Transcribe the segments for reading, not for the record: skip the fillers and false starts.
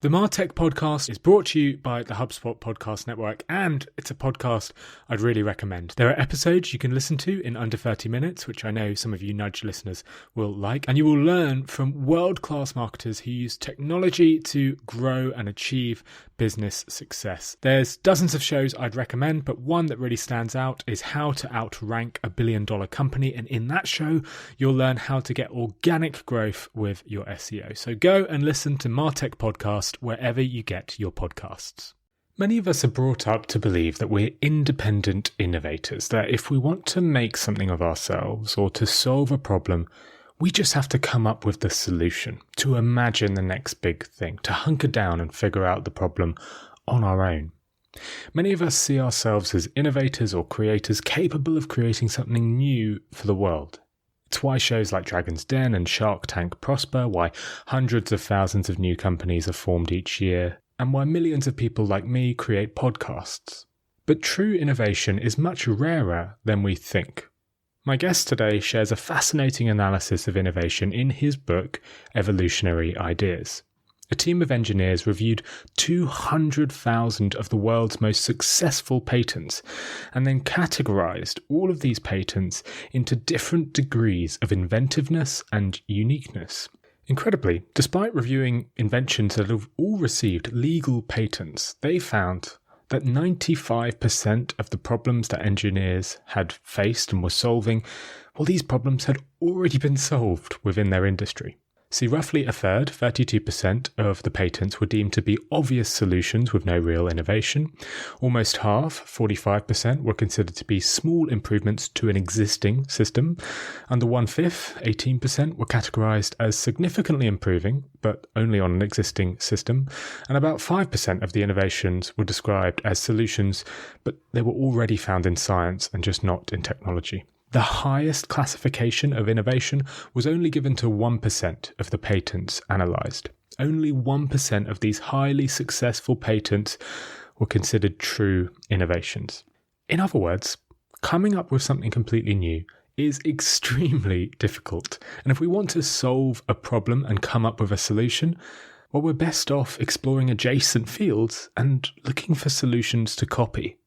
The Martech podcast is brought to you by the HubSpot Podcast Network, and it's a podcast I'd really recommend. There are episodes you can listen to in under 30 minutes, which I know some of you nudge listeners will like, and you will learn from world-class marketers who use technology to grow and achieve business success. There's dozens of shows I'd recommend, but one that really stands out is How to Outrank a Billion-Dollar Company, and in that show, you'll learn how to get organic growth with your SEO. So go and listen to Martech Podcast wherever you get your podcasts. Many of us are brought up to believe that we're independent innovators, that if we want to make something of ourselves or to solve a problem, we just have to come up with the solution, to imagine the next big thing, to hunker down and figure out the problem on our own. Many of us see ourselves as innovators or creators capable of creating something new for the world. It's why shows like Dragon's Den and Shark Tank prosper, why hundreds of thousands of new companies are formed each year, and why millions of people like me create podcasts. But true innovation is much rarer than we think. My guest today shares a fascinating analysis of innovation in his book, Evolutionary Ideas. A team of engineers reviewed 200,000 of the world's most successful patents and then categorized all of these patents into different degrees of inventiveness and uniqueness. Incredibly, despite reviewing inventions that have all received legal patents, they found that 95% of the problems that engineers had faced and were solving, well, these problems had already been solved within their industry. See, roughly a third, 32% of the patents were deemed to be obvious solutions with no real innovation. Almost half, 45%, were considered to be small improvements to an existing system. Under 1/5, 18%, were categorized as significantly improving, but only on an existing system. And about 5% of the innovations were described as solutions, but they were already found in science and just not in technology. The highest classification of innovation was only given to 1% of the patents analysed. Only 1% of these highly successful patents were considered true innovations. In other words, coming up with something completely new is extremely difficult. And if we want to solve a problem and come up with a solution, well, we're best off exploring adjacent fields and looking for solutions to copy.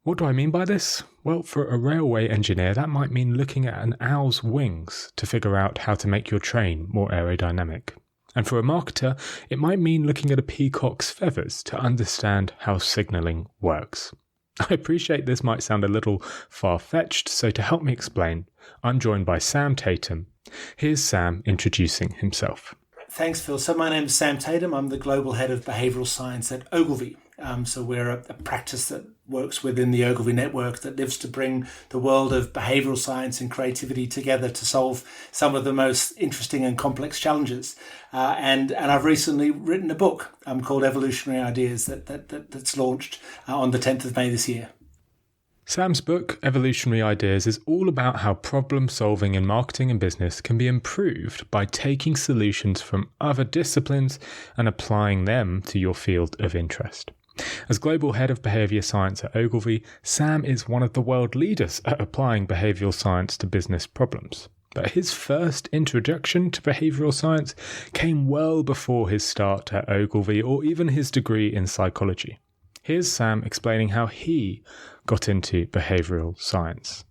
What do I mean by this? Well, for a railway engineer, that might mean looking at an owl's wings to figure out how to make your train more aerodynamic. And for a marketer, it might mean looking at a peacock's feathers to understand how signalling works. I appreciate this might sound a little far-fetched, so to help me explain, I'm joined by Sam Tatam. Here's Sam introducing himself. Thanks, Phil. So my name is Sam Tatam. I'm the Global Head of Behavioural Science at Ogilvy. So we're a practice that works within the Ogilvy network that lives to bring the world of behavioural science and creativity together to solve some of the most interesting and complex challenges. And I've recently written a book called Evolutionary Ideas that's launched on the 10th of May this year. Sam's book, Evolutionary Ideas, is all about how problem solving in marketing and business can be improved by taking solutions from other disciplines and applying them to your field of interest. As Global Head of Behaviour Science at Ogilvy, Sam is one of the world leaders at applying behavioural science to business problems. But his first introduction to behavioural science came well before his start at Ogilvy or even his degree in psychology. Here's Sam explaining how he got into behavioural science.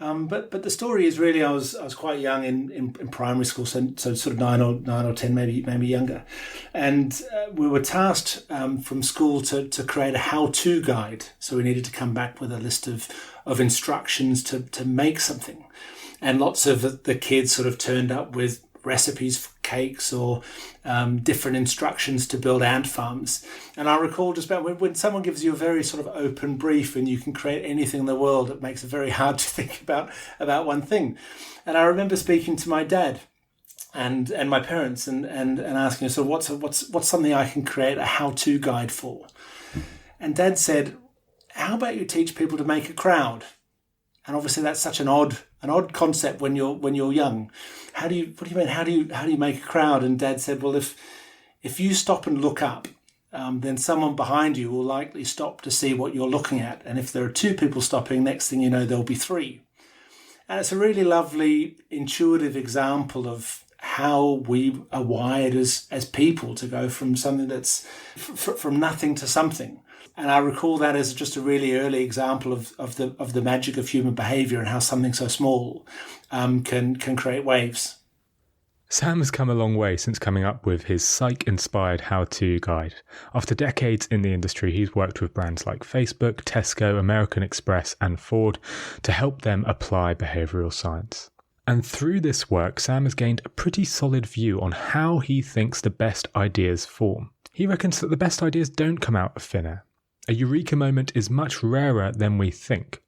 But the story is really I was quite young in primary school, so sort of nine or 10, maybe younger, and we were tasked from school to create a how-to guide. So we needed to come back with a list of instructions to make something, and lots of the kids sort of turned up with recipes for cakes or different instructions to build ant farms. And I recall just about when someone gives you a very sort of open brief and you can create anything in the world, it makes it very hard to think about one thing. And I remember speaking to my dad and my parents and asking, so what's something I can create a how-to guide for? And Dad said, how about you teach people to make a crowd? And obviously that's such an odd concept when you're young. What do you mean? How do you make a crowd? And Dad said, well, if you stop and look up, then someone behind you will likely stop to see what you're looking at. And if there are two people stopping, next thing you know, there'll be three. And it's a really lovely, intuitive example of how we are wired as people to go from something that's from nothing to something. And I recall that as just a really early example of the magic of human behaviour and how something so small can create waves. Sam has come a long way since coming up with his psych-inspired how-to guide. After decades in the industry, he's worked with brands like Facebook, Tesco, American Express and Ford to help them apply behavioural science. And through this work, Sam has gained a pretty solid view on how he thinks the best ideas form. He reckons that the best ideas don't come out of thin air. A eureka moment is much rarer than we think.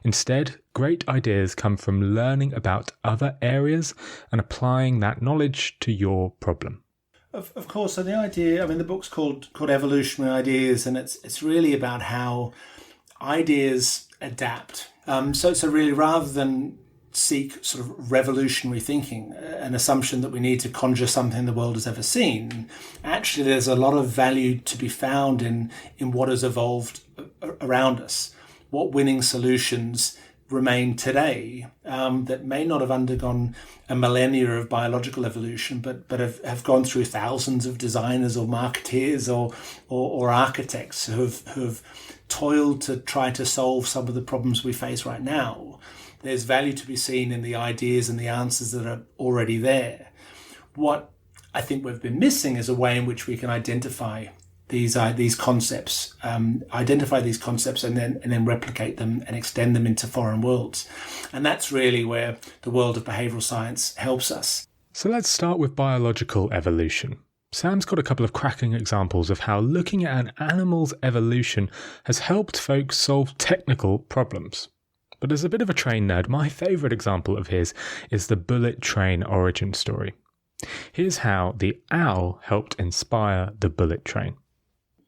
Instead, great ideas come from learning about other areas and applying that knowledge to your problem. Of course, so the idea, the book's called Evolutionary Ideas, and it's really about how ideas adapt. So really, rather than seek sort of revolutionary thinking, an assumption that we need to conjure something the world has ever seen, actually there's a lot of value to be found in what has evolved around us. What winning solutions remain today that may not have undergone a millennia of biological evolution, but have gone through thousands of designers or marketeers or architects who have toiled to try to solve some of the problems we face right now. There's value to be seen in the ideas and the answers that are already there. What I think we've been missing is a way in which we can identify these concepts, and then replicate them and extend them into foreign worlds. And that's really where the world of behavioural science helps us. So let's start with biological evolution. Sam's got a couple of cracking examples of how looking at an animal's evolution has helped folks solve technical problems. But as a bit of a train nerd, my favourite example of his is the bullet train origin story. Here's how the owl helped inspire the bullet train.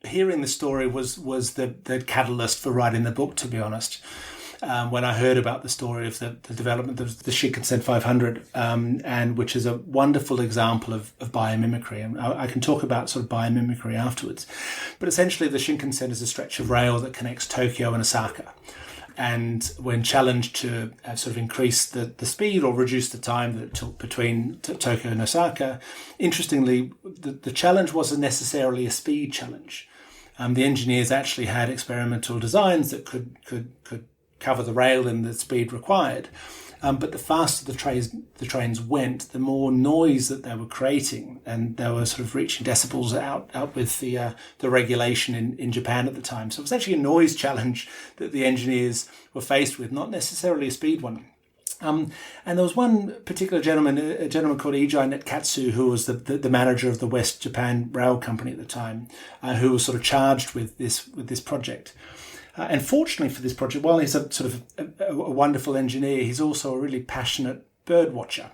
Hearing the story was the catalyst for writing the book, to be honest. When I heard about the story of the development of the Shinkansen 500, and which is a wonderful example of biomimicry. And I can talk about sort of biomimicry afterwards. But essentially the Shinkansen is a stretch of rail that connects Tokyo and Osaka. And when challenged to sort of increase the speed or reduce the time that it took between Tokyo and Osaka, interestingly, the challenge wasn't necessarily a speed challenge. The engineers actually had experimental designs that could cover the rail in the speed required. But the faster the trains went, the more noise that they were creating, and they were sort of reaching decibels out with the regulation in Japan at the time. So it was actually a noise challenge that the engineers were faced with, not necessarily a speed one. And there was one particular gentleman, a gentleman called Ijai Netkatsu, who was the manager of the West Japan Rail Company at the time, who was sort of charged with this project. And fortunately for this project, while he's a sort of a wonderful engineer, he's also a really passionate bird watcher,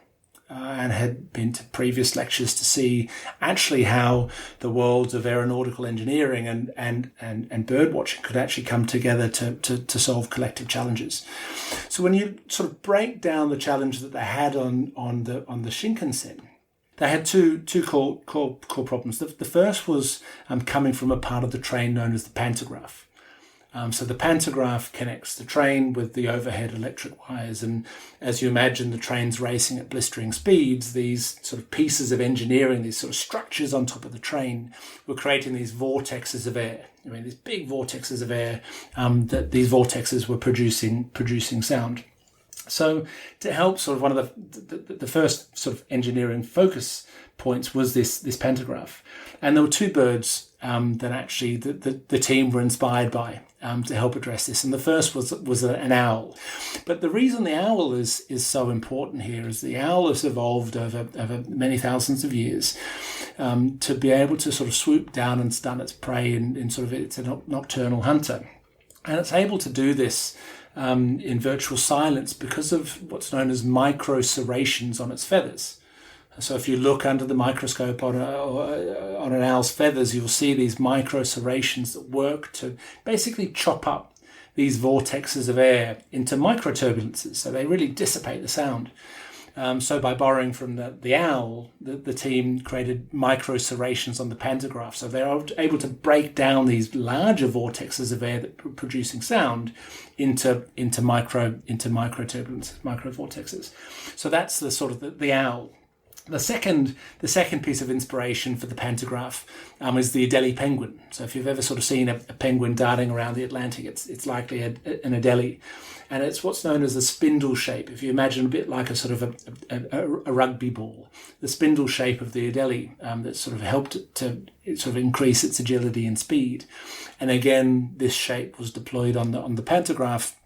and had been to previous lectures to see actually how the worlds of aeronautical engineering and bird watching could actually come together to solve collective challenges. So when you sort of break down the challenge that they had on the Shinkansen, they had two core problems. The first was coming from a part of the train known as the pantograph. So the pantograph connects the train with the overhead electric wires, and as you imagine the trains racing at blistering speeds, these sort of pieces of engineering, these sort of structures on top of the train, were creating these vortexes of air. These big vortexes of air, that these vortexes were producing sound. So to help, sort of one of the first sort of engineering focus points was this pantograph. And there were two birds that actually the team were inspired by to help address this. And the first was an owl. But the reason the owl is so important here is the owl has evolved over many thousands of years to be able to sort of swoop down and stun its prey in sort of it's a nocturnal hunter. And it's able to do this in virtual silence because of what's known as micro serrations on its feathers. So if you look under the microscope on an owl's feathers, you'll see these micro serrations that work to basically chop up these vortexes of air into microturbulences. So they really dissipate the sound. So by borrowing from the owl, the team created micro serrations on the pantograph. So they're able to break down these larger vortexes of air that were producing sound into microturbulences, micro vortexes. So that's the sort of the owl. The second piece of inspiration for the pantograph is the Adelie penguin. So if you've ever sort of seen a penguin darting around the Atlantic, it's likely an Adelie. And it's what's known as a spindle shape. If you imagine a bit like a sort of a rugby ball, the spindle shape of the Adelie that sort of helped it to sort of increase its agility and speed. And again, this shape was deployed on the pantograph,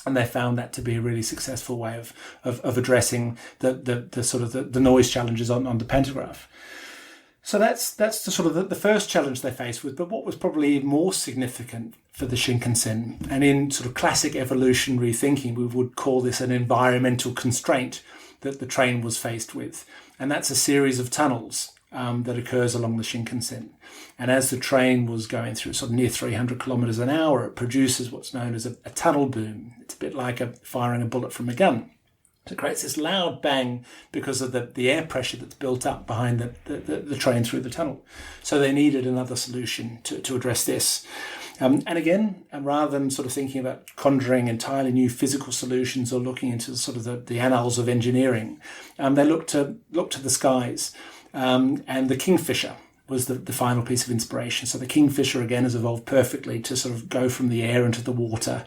and they found that to be a really successful way of addressing the sort of the noise challenges on the pantograph. So that's the sort of the first challenge they faced with. But what was probably more significant for the Shinkansen, and in sort of classic evolutionary thinking, we would call this an environmental constraint that the train was faced with. And that's a series of tunnels that occurs along the Shinkansen. And as the train was going through sort of near 300 kilometers an hour, it produces what's known as a tunnel boom. It's a bit like firing a bullet from a gun. So it creates this loud bang because of the air pressure that's built up behind the train through the tunnel. So they needed another solution to address this. And again, rather than sort of thinking about conjuring entirely new physical solutions or looking into sort of the annals of engineering, they looked to the skies. And the kingfisher was the final piece of inspiration. So the kingfisher, again, has evolved perfectly to sort of go from the air into the water,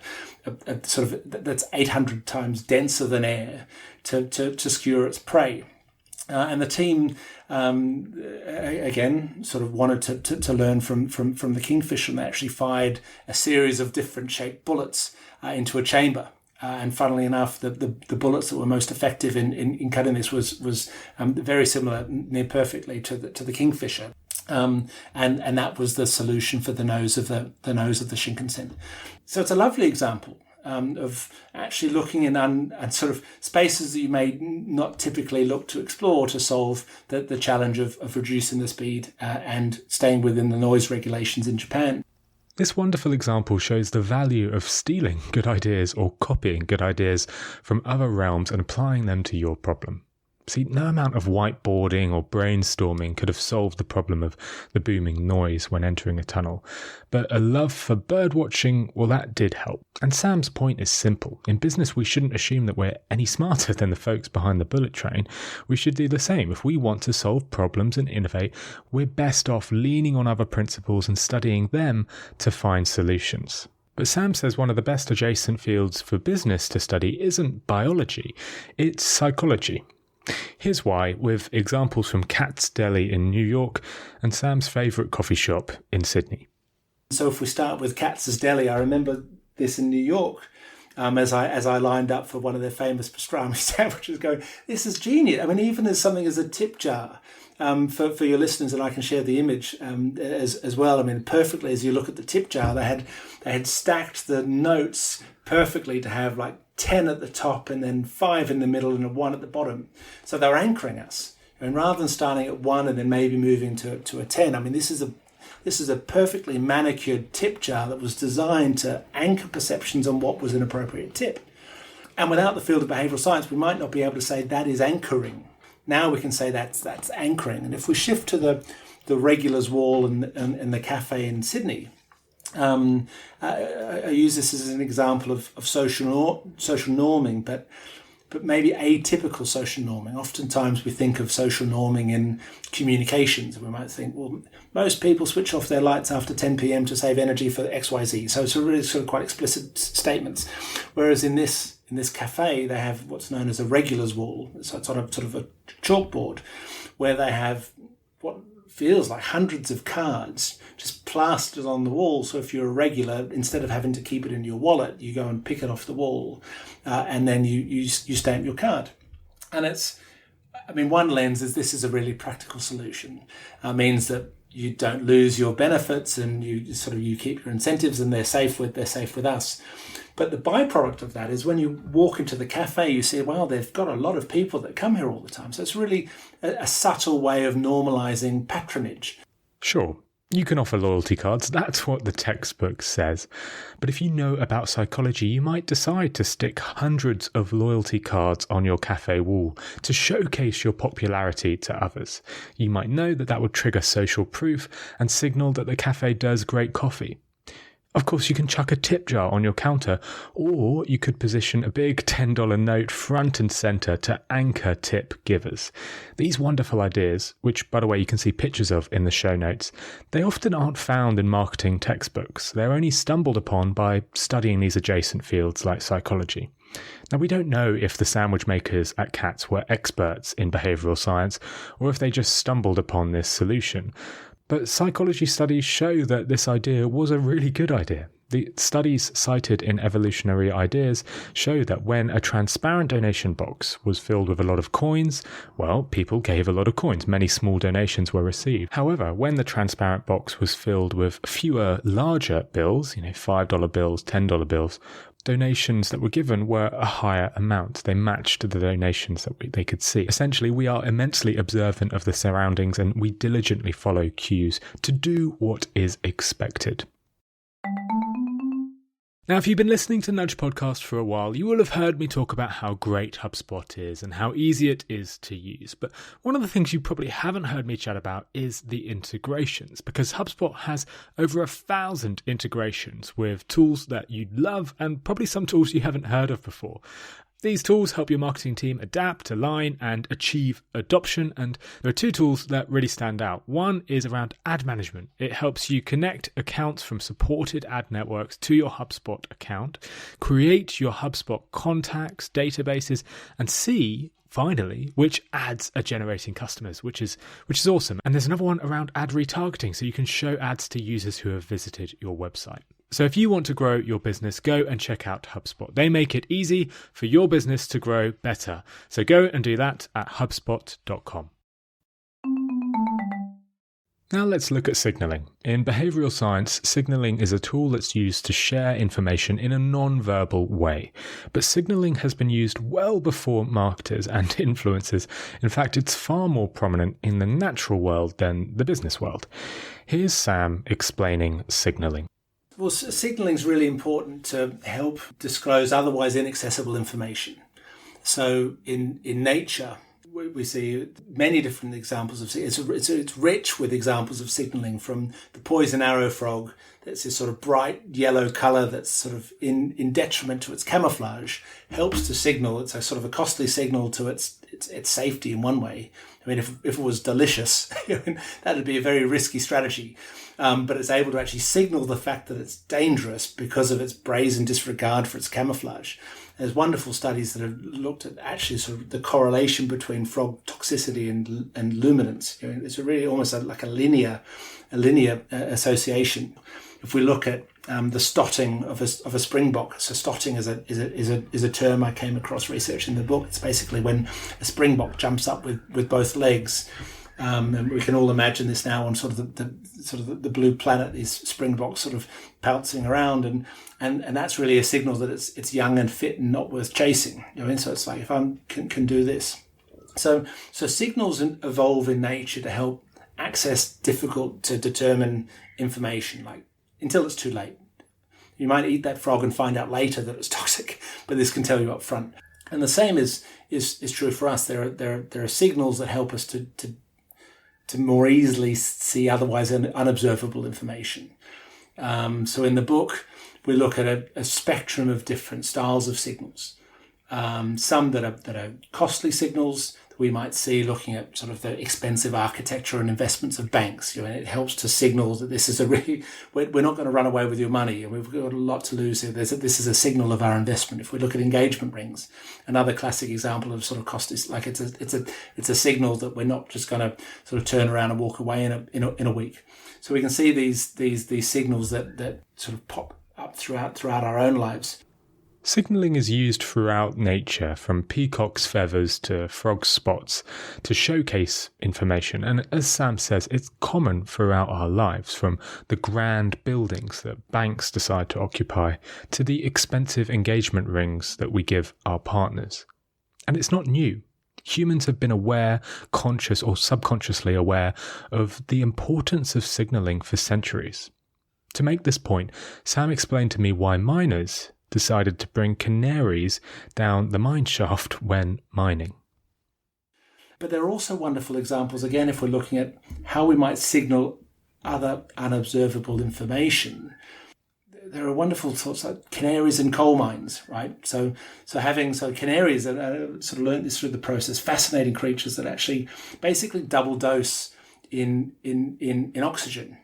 sort of that's 800 times denser than air, to skewer its prey. And the team, again, sort of wanted to learn from the kingfisher, and they actually fired a series of different shaped bullets into a chamber. And funnily enough, the bullets that were most effective in cutting this was very similar, near perfectly to the kingfisher, and that was the solution for the nose of the Shinkansen. So it's a lovely example of actually looking in sort of spaces that you may not typically look to explore to solve the challenge of reducing the speed and staying within the noise regulations in Japan. This wonderful example shows the value of stealing good ideas or copying good ideas from other realms and applying them to your problem. See, no amount of whiteboarding or brainstorming could have solved the problem of the booming noise when entering a tunnel, but a love for birdwatching, well, that did help. And Sam's point is simple. In business, we shouldn't assume that we're any smarter than the folks behind the bullet train. We should do the same. If we want to solve problems and innovate, we're best off leaning on other principles and studying them to find solutions. But Sam says one of the best adjacent fields for business to study isn't biology, it's psychology. Here's why, with examples from Kat's Deli in New York and Sam's favourite coffee shop in Sydney. So if we start with Katz's Deli, I remember this in New York as I lined up for one of their famous pastrami sandwiches, going, this is genius. I mean, even as something as a tip jar, for your listeners, and I can share the image as well. I mean, perfectly, as you look at the tip jar, they had stacked the notes perfectly to have like 10 at the top and then 5 in the middle and a 1 at the bottom. So they were anchoring us. And rather than starting at 1 and then maybe moving to a 10, I mean, this is a perfectly manicured tip jar that was designed to anchor perceptions on what was an appropriate tip. And without the field of behavioural science, we might not be able to say that is anchoring. Now we can say that's anchoring. And if we shift to the regulars wall in the cafe in Sydney, I use this as an example of social norming, but maybe atypical social norming. Oftentimes we think of social norming in communications. We might think, well, most people switch off their lights after 10 p.m. to save energy for XYZ. So it's really sort of quite explicit statements. Whereas in this cafe, they have what's known as a regulars wall. So it's sort of a chalkboard where they have what feels like hundreds of cards just plastered on the wall. So if you're a regular, instead of having to keep it in your wallet, you go and pick it off the wall, and then you stamp your card. And one lens is this is a really practical solution. Means that you don't lose your benefits and you keep your incentives, and they're safe with us. But the byproduct of that is when you walk into the cafe, you see, well, they've got a lot of people that come here all the time. So it's really a subtle way of normalizing patronage. Sure, you can offer loyalty cards. That's what the textbook says. But if you know about psychology, you might decide to stick hundreds of loyalty cards on your cafe wall to showcase your popularity to others. You might know that would trigger social proof and signal that the cafe does great coffee. Of course, you can chuck a tip jar on your counter, or you could position a big $10 note front and centre to anchor tip givers. These wonderful ideas, which, by the way, you can see pictures of in the show notes, they often aren't found in marketing textbooks. They're only stumbled upon by studying these adjacent fields like psychology. Now, we don't know if the sandwich makers at Katz were experts in behavioural science, or if they just stumbled upon this solution. But psychology studies show that this idea was a really good idea. The studies cited in Evolutionary Ideas show that when a transparent donation box was filled with a lot of coins, well, people gave a lot of coins. Many small donations were received. However, when the transparent box was filled with fewer larger bills, $5 bills, $10 bills, donations that were given were a higher amount. They matched the donations that they could see. Essentially, we are immensely observant of the surroundings and we diligently follow cues to do what is expected. Now, if you've been listening to Nudge Podcast for a while, you will have heard me talk about how great HubSpot is and how easy it is to use. But one of the things you probably haven't heard me chat about is the integrations, because HubSpot has over 1,000 integrations with tools that you love and probably some tools you haven't heard of before. These tools help your marketing team adapt, align, and achieve adoption. And there are two tools that really stand out. One is around ad management. It helps you connect accounts from supported ad networks to your HubSpot account, create your HubSpot contacts, databases, and see, finally, which ads are generating customers, which is awesome. And there's another one around ad retargeting, so you can show ads to users who have visited your website. So if you want to grow your business, go and check out HubSpot. They make it easy for your business to grow better. So go and do that at HubSpot.com. Now let's look at signaling. In behavioural science, signaling is a tool that's used to share information in a non-verbal way. But signaling has been used well before marketers and influencers. In fact, it's far more prominent in the natural world than the business world. Here's Sam explaining signaling. Well, signalling is really important to help disclose otherwise inaccessible information. So in nature, we see many different examples of it's rich with examples of signalling, from the poison arrow frog. That's this sort of bright yellow colour that's sort of in detriment to its camouflage, helps to signal. It's a sort of a costly signal to its safety in one way. I mean, if it was delicious, that would be a very risky strategy. But it's able to actually signal the fact that it's dangerous because of its brazen disregard for its camouflage. There's wonderful studies that have looked at actually sort of the correlation between frog toxicity and luminance. It's really almost like a linear association. If we look at the stotting of a springbok, so stotting is a term I came across researching the book. It's basically when a springbok jumps up with both legs. And we can all imagine this now on sort of the blue planet, these springboks sort of pouncing around, and that's really a signal that it's young and fit and not worth chasing. So it's like, if I can do this. So signals evolve in nature to help access difficult to determine information, like until it's too late. You might eat that frog and find out later that it's toxic, but this can tell you up front. And the same is true for us. There are signals that help us to more easily see otherwise unobservable information. So in the book, we look at a spectrum of different styles of signals. Some that are costly signals that we might see looking at sort of the expensive architecture and investments of banks. And it helps to signal that this is we're not going to run away with your money, and we've got a lot to lose here. This is a signal of our investment. If we look at engagement rings, another classic example of sort of cost is like it's a signal that we're not just going to sort of turn around and walk away in a week. So we can see these signals that sort of pop up throughout our own lives. Signalling is used throughout nature, from peacock's feathers to frog spots, to showcase information. And as Sam says, it's common throughout our lives, from the grand buildings that banks decide to occupy to the expensive engagement rings that we give our partners. And it's not new. Humans have been aware, conscious or subconsciously aware, of the importance of signalling for centuries. To make this point, Sam explained to me why miners decided to bring canaries down the mine shaft when mining. But there are also wonderful examples, again, if we're looking at how we might signal other unobservable information. there are wonderful sorts like canaries in coal mines, right? So canaries are sort of learned this through the process. Fascinating creatures that actually basically double dose in oxygen,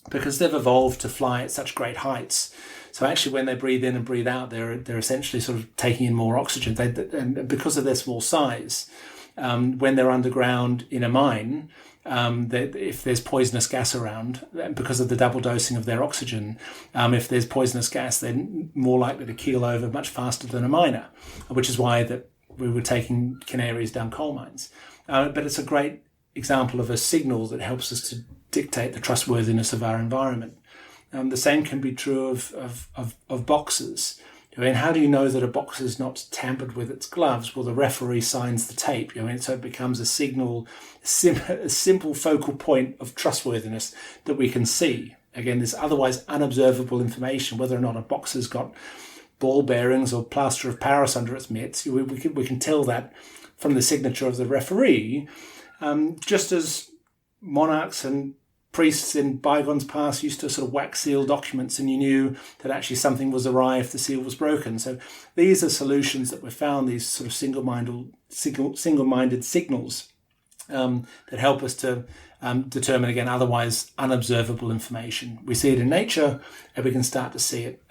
because they've evolved to fly at such great heights. So actually, when they breathe in and breathe out, they're essentially sort of taking in more oxygen. And because of their small size, when they're underground in a mine, if there's poisonous gas around, because of the double dosing of their oxygen, if there's poisonous gas, they're more likely to keel over much faster than a miner, which is why that we were taking canaries down coal mines. But it's a great example of a signal that helps us to dictate the trustworthiness of our environment. The same can be true of boxers. I mean, how do you know that a boxer's not tampered with its gloves? Well, the referee signs the tape. So it becomes a signal, a simple focal point of trustworthiness that we can see. Again, this otherwise unobservable information, whether or not a boxer's got ball bearings or plaster of Paris under its mitts, we can tell that from the signature of the referee, just as monarchs and priests in bygones past used to sort of wax seal documents, and you knew that actually something was awry if the seal was broken. So these are solutions that we've found, these sort of single-minded signals that help us to determine, again, otherwise unobservable information. We see it in nature, and we can start to see it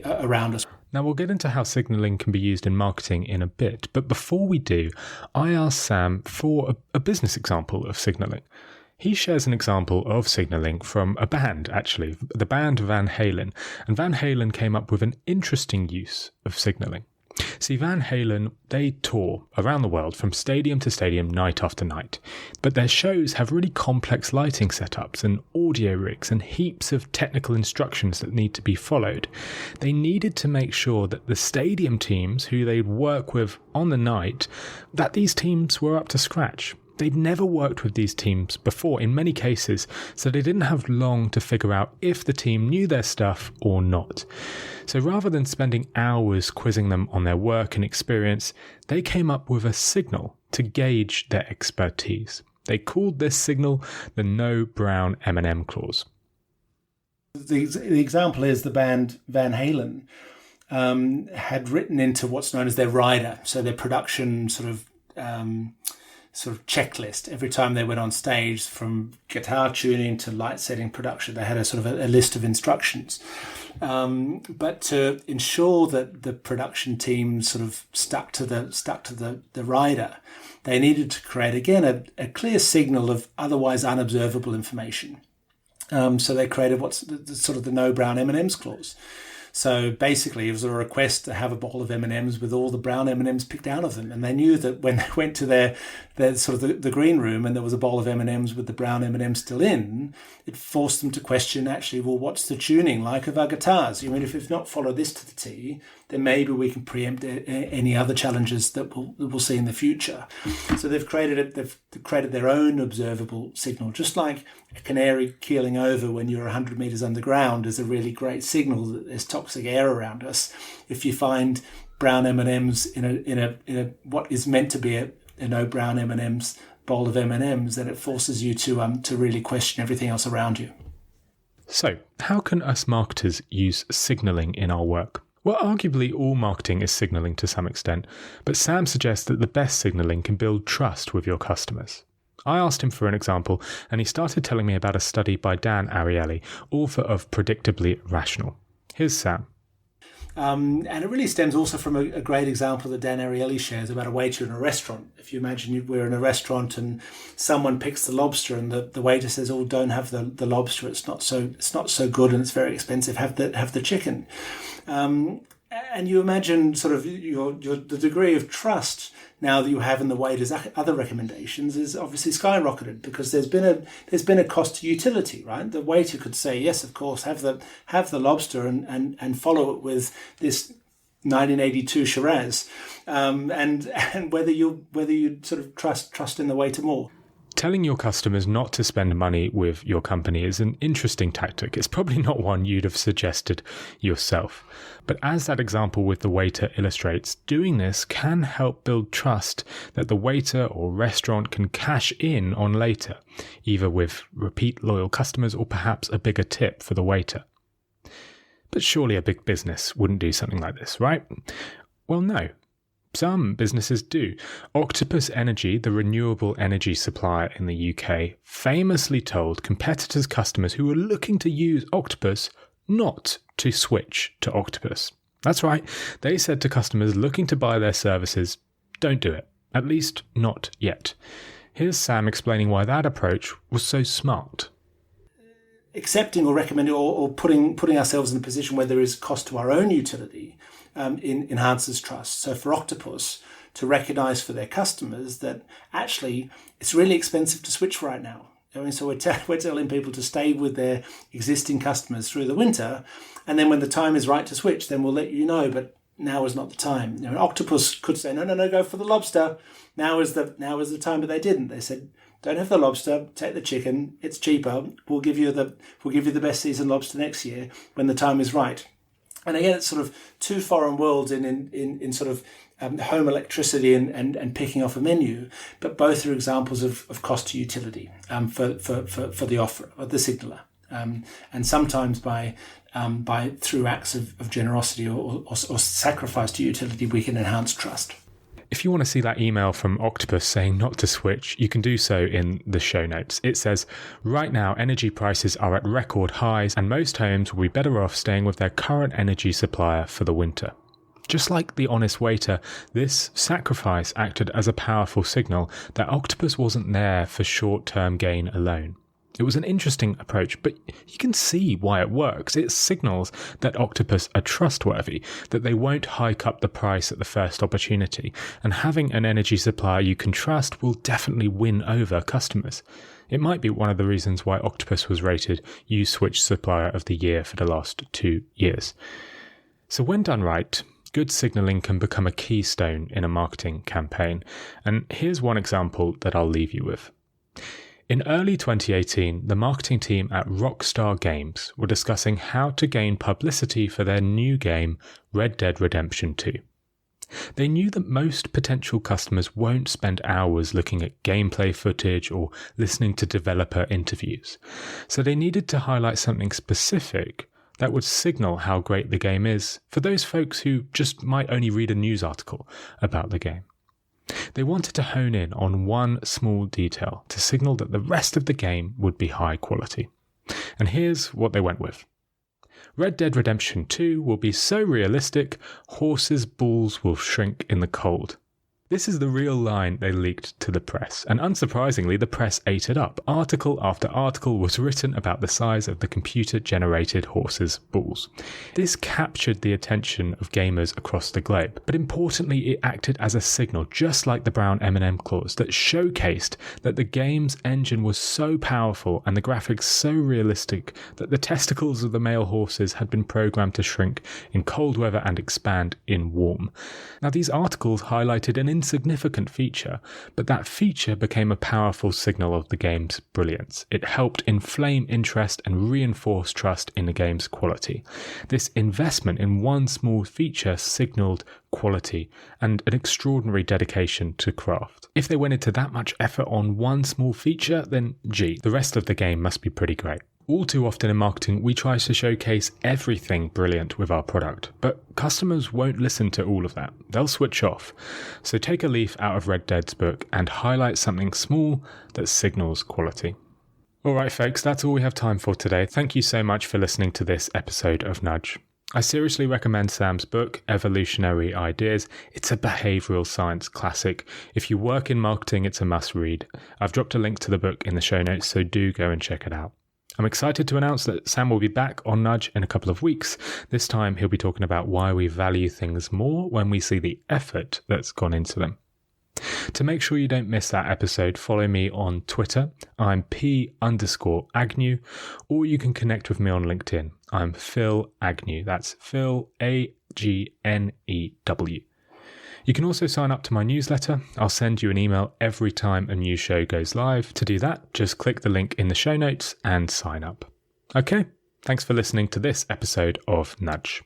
around us. Now, we'll get into how signalling can be used in marketing in a bit, but before we do, I asked Sam for a business example of signalling. He shares an example of signalling from a band, actually, the band Van Halen. And Van Halen came up with an interesting use of signalling. See, Van Halen, they tour around the world from stadium to stadium, night after night. But their shows have really complex lighting setups and audio rigs and heaps of technical instructions that need to be followed. They needed to make sure that the stadium teams who they'd work with on the night, that these teams were up to scratch. They'd never worked with these teams before in many cases, so they didn't have long to figure out if the team knew their stuff or not. So rather than spending hours quizzing them on their work and experience, they came up with a signal to gauge their expertise. They called this signal the No Brown M&M clause. The example is the band Van Halen had written into what's known as their rider, so their production sort of checklist. Every time they went on stage, from guitar tuning to light setting production, they had a sort of a list of instructions. But to ensure that the production team sort of stuck to the rider, they needed to create again a clear signal of otherwise unobservable information. So they created what's the No Brown M&Ms clause. So basically, it was a request to have a bowl of M&Ms with all the brown M&Ms picked out of them. And they knew that when they went to their sort of the green room and there was a bowl of M&Ms with the brown M&Ms still in, it forced them to question, actually, well, what's the tuning like of our guitars? I mean, if we've not followed this to the T, then maybe we can preempt any other challenges that we'll see in the future. So they've created their own observable signal, just like a canary keeling over when you're 100 meters underground is a really great signal that there's toxic air around us. If you find brown M&Ms in a what is meant to be a no brown M&Ms bowl of M&Ms, then it forces you to really question everything else around you. So, how can us marketers use signalling in our work? Well, arguably all marketing is signalling to some extent, but Sam suggests that the best signalling can build trust with your customers. I asked him for an example, and he started telling me about a study by Dan Ariely, author of Predictably Rational. Here's Sam. And it really stems also from a great example that Dan Ariely shares about a waiter in a restaurant. If you imagine we're in a restaurant and someone picks the lobster and the waiter says, "Oh, don't have the lobster. It's not so good and it's very expensive. Have the chicken." And you imagine sort of the degree of trust now that you have in the waiter's other recommendations is obviously skyrocketed, because there's been a cost to utility, right? The waiter could say, yes, of course, have the lobster and follow it with this 1982 Shiraz, and whether you sort of trust in the waiter more. Telling your customers not to spend money with your company is an interesting tactic. It's probably not one you'd have suggested yourself. But as that example with the waiter illustrates, doing this can help build trust that the waiter or restaurant can cash in on later, either with repeat loyal customers or perhaps a bigger tip for the waiter. But surely a big business wouldn't do something like this, right? Well, no. Some businesses do. Octopus Energy, the renewable energy supplier in the UK, famously told competitors' customers who were looking to use Octopus not to switch to Octopus. That's right. They said to customers looking to buy their services, don't do it. At least not yet. Here's Sam explaining why that approach was so smart. Accepting or recommending or putting ourselves in a position where there is cost to our own utility enhances trust. So for Octopus to recognise for their customers that actually it's really expensive to switch right now. I mean, so we're telling people to stay with their existing customers through the winter, and then when the time is right to switch, then we'll let you know. But now is not the time. You know, Octopus could say, no, go for the lobster. Now is the time, but they didn't. They said, don't have the lobster, take the chicken. It's cheaper. We'll give you the best season lobster next year when the time is right. And again, it's sort of two foreign worlds in sort of home electricity and picking off a menu, but both are examples of cost to utility for the offer or the signaller, and sometimes by through acts of generosity or sacrifice to utility, we can enhance trust. If you want to see that email from Octopus saying not to switch, you can do so in the show notes. It says, right now energy prices are at record highs and most homes will be better off staying with their current energy supplier for the winter. Just like the honest waiter, this sacrifice acted as a powerful signal that Octopus wasn't there for short-term gain alone. It was an interesting approach, but you can see why it works. It signals that Octopus are trustworthy, that they won't hike up the price at the first opportunity, and having an energy supplier you can trust will definitely win over customers. It might be one of the reasons why Octopus was rated U-Switch Supplier of the Year for the last 2 years. So when done right, good signalling can become a keystone in a marketing campaign, and here's one example that I'll leave you with. In early 2018, the marketing team at Rockstar Games were discussing how to gain publicity for their new game, Red Dead Redemption 2. They knew that most potential customers won't spend hours looking at gameplay footage or listening to developer interviews, so they needed to highlight something specific that would signal how great the game is for those folks who just might only read a news article about the game. They wanted to hone in on one small detail to signal that the rest of the game would be high quality. And here's what they went with. Red Dead Redemption 2 will be so realistic, horses' balls will shrink in the cold. This is the real line they leaked to the press, and unsurprisingly, the press ate it up. Article after article was written about the size of the computer-generated horses' balls. This captured the attention of gamers across the globe, but importantly, it acted as a signal, just like the brown M&M claws, that showcased that the game's engine was so powerful and the graphics so realistic that the testicles of the male horses had been programmed to shrink in cold weather and expand in warm. Now, these articles highlighted an insignificant feature, but that feature became a powerful signal of the game's brilliance. It helped inflame interest and reinforce trust in the game's quality. This investment in one small feature signaled quality and an extraordinary dedication to craft. If they went into that much effort on one small feature, then the rest of the game must be pretty great. All too often in marketing, we try to showcase everything brilliant with our product, but customers won't listen to all of that. They'll switch off. So take a leaf out of Red Dead's book and highlight something small that signals quality. Alright folks, that's all we have time for today. Thank you so much for listening to this episode of Nudge. I seriously recommend Sam's book, Evolutionary Ideas. It's a behavioural science classic. If you work in marketing, it's a must-read. I've dropped a link to the book in the show notes, so do go and check it out. I'm excited to announce that Sam will be back on Nudge in a couple of weeks. This time he'll be talking about why we value things more when we see the effort that's gone into them. To make sure you don't miss that episode, follow me on Twitter. I'm P_Agnew, or you can connect with me on LinkedIn. I'm Phil Agnew. That's Phil Agnew. You can also sign up to my newsletter. I'll send you an email every time a new show goes live. To do that, just click the link in the show notes and sign up. Okay, thanks for listening to this episode of Nudge.